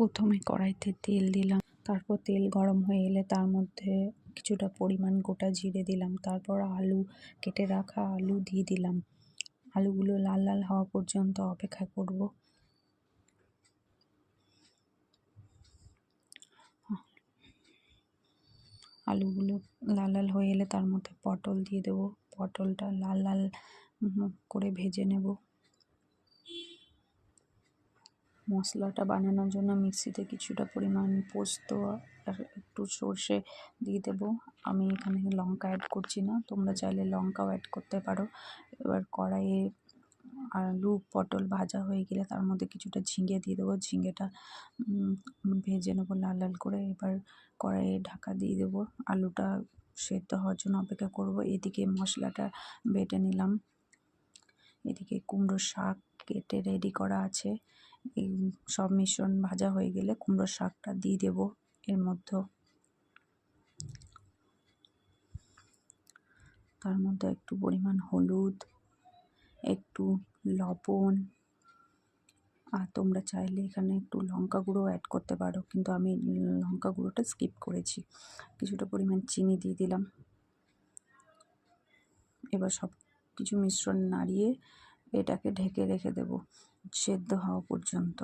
প্রথমে কড়াইতে তেল দিলাম, তারপর তেল গরম হয়ে এলে তার মধ্যে কিছুটা পরিমাণ গোটা জিরে দিলাম, তারপর আলু, কেটে রাখা আলু দিয়ে দিলাম। আলুগুলো লাল লাল হওয়া পর্যন্ত অপেক্ষা করব। আলুগুলো লাল লাল হয়ে এলে তার মধ্যে পটল দিয়ে দেবো। পটলটা লাল লাল করে ভেজে নেব। মশলাটা বানানোর জন্য মিক্সিতে কিছুটা পরিমাণ পোস্ত আর একটু সর্ষে দিয়ে দেবো। আমি এখানে লঙ্কা অ্যাড করছি না, তোমরা চাইলে লঙ্কাও অ্যাড করতে পারো। এবার কড়াইয়ে আলু পটল ভাজা হয়ে গেলে তার মধ্যে কিছুটা ঝিঙে দিয়ে দেবো। ঝিঙেটা ভেজে নেবো লাল লাল করে। এবার কড়াইয়ে ঢাকা দিয়ে দেবো, আলুটা সেদ্ধ হওয়ার জন্য অপেক্ষা করব। এদিকে মশলাটা বেটে নিলাম, এদিকে কুমড়ো শাক কেটে রেডি করা আছে। এই সব মিশ্রণ ভাজা হয়ে গেলে কুমড়ো শাকটা দিয়ে দেব এর মধ্যে। তার মধ্যে একটু পরিমাণ হলুদ, একটু লবণ, আর তোমরা চাইলে এখানে একটু লঙ্কা গুঁড়ো অ্যাড করতে পারো, কিন্তু আমি লঙ্কা গুঁড়োটা স্কিপ করেছি। কিছুটা পরিমাণ চিনি দিয়ে দিলাম। এবার সব কিছু মিশ্রণ নাড়িয়ে এটাকে ঢেকে রেখে দেব সেদ্ধ হওয়া পর্যন্ত।